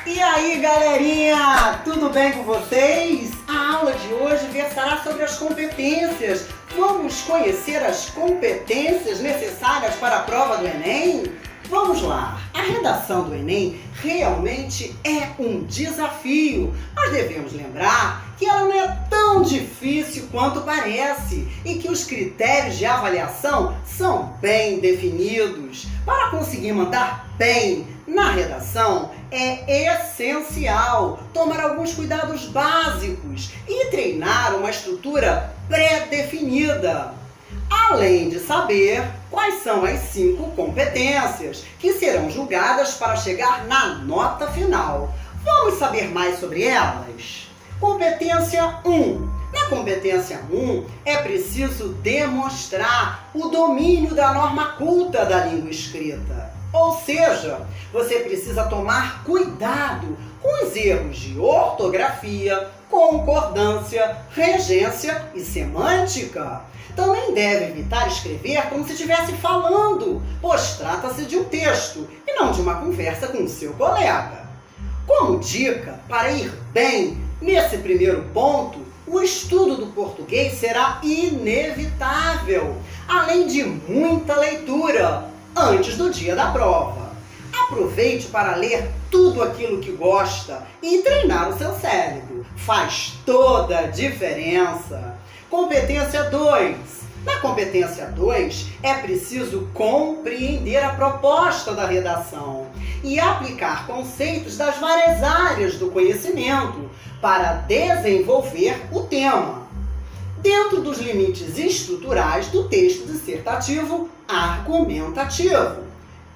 E aí, galerinha, tudo bem com vocês? A aula de hoje versará sobre as competências. Vamos conhecer as competências necessárias para a prova do Enem? Vamos lá! A redação do Enem realmente é um desafio. Nós devemos lembrar que ela não é tão difícil quanto parece e que os critérios de avaliação são bem definidos. Para conseguir mandar bem na redação, é essencial tomar alguns cuidados básicos e treinar uma estrutura pré-definida. Além de saber quais são as 5 competências que serão julgadas para chegar na nota final. Vamos saber mais sobre elas? Competência 1. Na competência 1, é preciso demonstrar o domínio da norma culta da língua escrita. Ou seja, você precisa tomar cuidado com os erros de ortografia, concordância, regência e semântica. Também deve evitar escrever como se estivesse falando, pois trata-se de um texto e não de uma conversa com o seu colega. Como dica, para ir bem nesse primeiro ponto, o estudo do português será inevitável, além de muita leitura antes do dia da prova. Aproveite para ler tudo aquilo que gosta e treinar o seu cérebro. Faz toda a diferença. Competência 2. Na competência 2, é preciso compreender a proposta da redação e aplicar conceitos das várias áreas do conhecimento para desenvolver o tema, dentro dos limites estruturais do texto dissertativo argumentativo.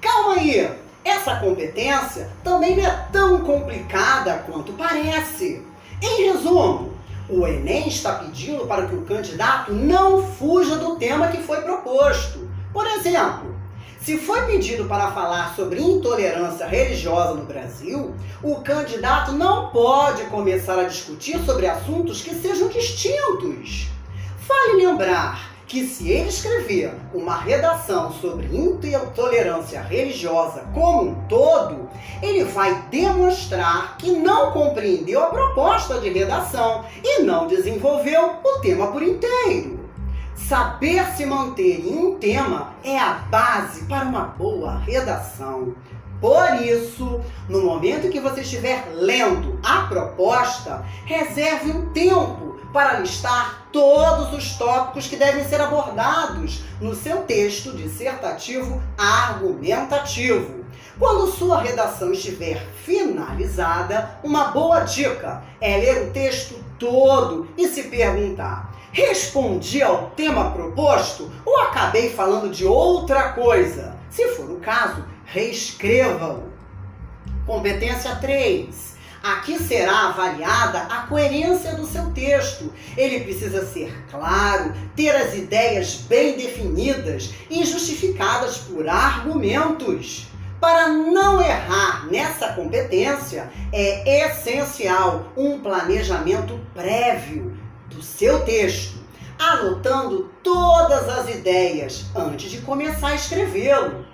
Calma aí! Essa competência também não é tão complicada quanto parece. Em resumo, o Enem está pedindo para que o candidato não fuja do tema que foi proposto. Por exemplo, se foi pedido para falar sobre intolerância religiosa no Brasil, o candidato não pode começar a discutir sobre assuntos que sejam distintos. Vale lembrar que se ele escrever uma redação sobre intolerância religiosa como um todo, ele vai demonstrar que não compreendeu a proposta de redação e não desenvolveu o tema por inteiro. Saber se manter em um tema é a base para uma boa redação. Por isso, no momento que você estiver lendo a proposta, reserve um tempo para listar todos os tópicos que devem ser abordados no seu texto dissertativo argumentativo. Quando sua redação estiver finalizada, uma boa dica é ler o texto todo e se perguntar: respondi ao tema proposto ou acabei falando de outra coisa? Se for o caso, reescreva-o. Competência 3. Aqui será avaliada a coerência do seu texto. Ele precisa ser claro, ter as ideias bem definidas e justificadas por argumentos. Para não errar nessa competência, é essencial um planejamento prévio do seu texto, anotando todas as ideias antes de começar a escrevê-lo.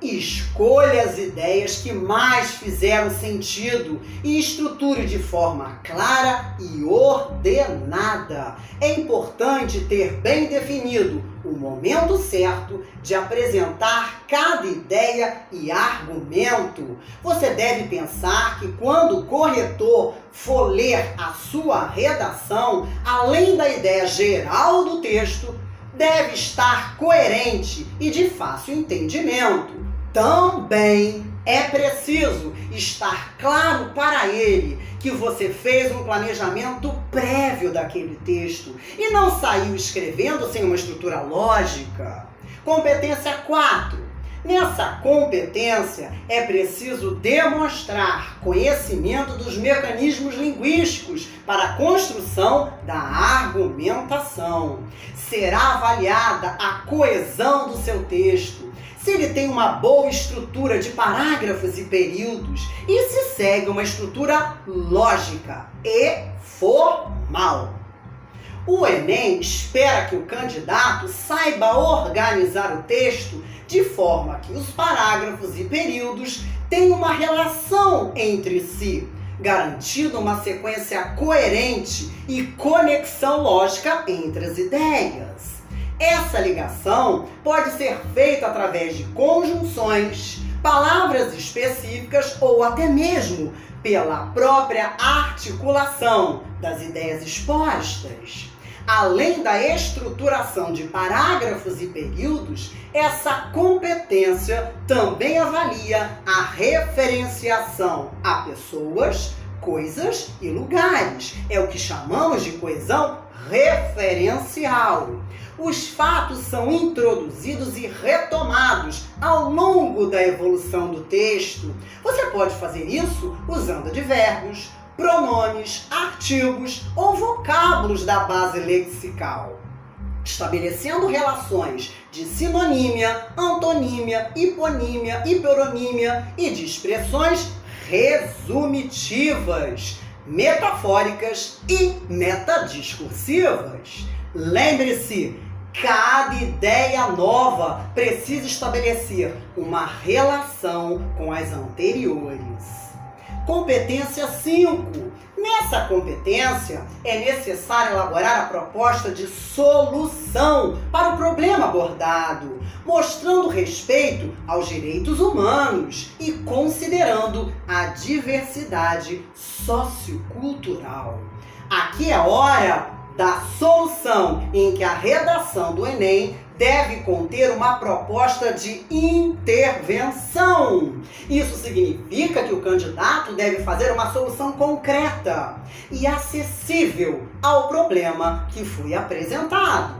Escolha as ideias que mais fizeram sentido e estruture de forma clara e ordenada. É importante ter bem definido o momento certo de apresentar cada ideia e argumento. Você deve pensar que quando o corretor for ler a sua redação, além da ideia geral do texto, deve estar coerente e de fácil entendimento. Também é preciso estar claro para ele que você fez um planejamento prévio daquele texto e não saiu escrevendo sem uma estrutura lógica. Competência 4. Nessa competência é preciso demonstrar conhecimento dos mecanismos linguísticos para a construção da argumentação. Será avaliada a coesão do seu texto, se ele tem uma boa estrutura de parágrafos e períodos e se segue uma estrutura lógica e formal. O Enem espera que o candidato saiba organizar o texto de forma que os parágrafos e períodos têm uma relação entre si, garantindo uma sequência coerente e conexão lógica entre as ideias. Essa ligação pode ser feita através de conjunções, palavras específicas ou até mesmo pela própria articulação das ideias expostas. Além da estruturação de parágrafos e períodos, essa competência também avalia a referenciação a pessoas, coisas e lugares. É o que chamamos de coesão referencial. Os fatos são introduzidos e retomados ao longo da evolução do texto. Você pode fazer isso usando advérbios, pronomes, artigos ou vocábulos da base lexical, estabelecendo relações de sinonímia, antonímia, hiponímia, hiperonímia e de expressões resumitivas, metafóricas e metadiscursivas. Lembre-se, cada ideia nova precisa estabelecer uma relação com as anteriores. Competência 5. Nessa competência, é necessário elaborar a proposta de solução para o problema abordado, mostrando respeito aos direitos humanos e considerando a diversidade sociocultural. Aqui é hora da solução, em que a redação do Enem deve conter uma proposta de intervenção. Isso significa que o candidato deve fazer uma solução concreta e acessível ao problema que foi apresentado.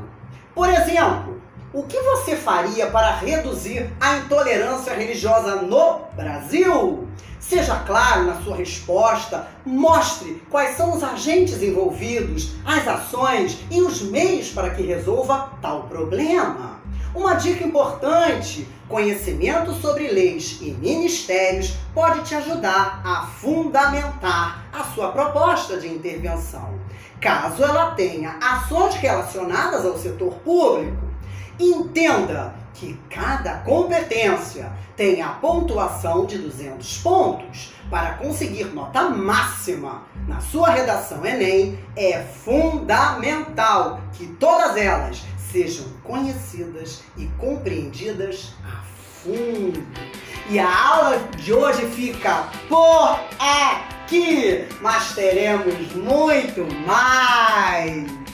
Por exemplo, o que você faria para reduzir a intolerância religiosa no Brasil? Seja claro na sua resposta, mostre quais são os agentes envolvidos, as ações e os meios para que resolva tal problema. Uma dica importante: conhecimento sobre leis e ministérios pode te ajudar a fundamentar a sua proposta de intervenção, caso ela tenha ações relacionadas ao setor público. Entenda que cada competência tem a pontuação de 200 pontos. Para conseguir nota máxima na sua redação Enem, é fundamental que todas elas sejam conhecidas e compreendidas a fundo. E a aula de hoje fica por aqui, mas teremos muito mais.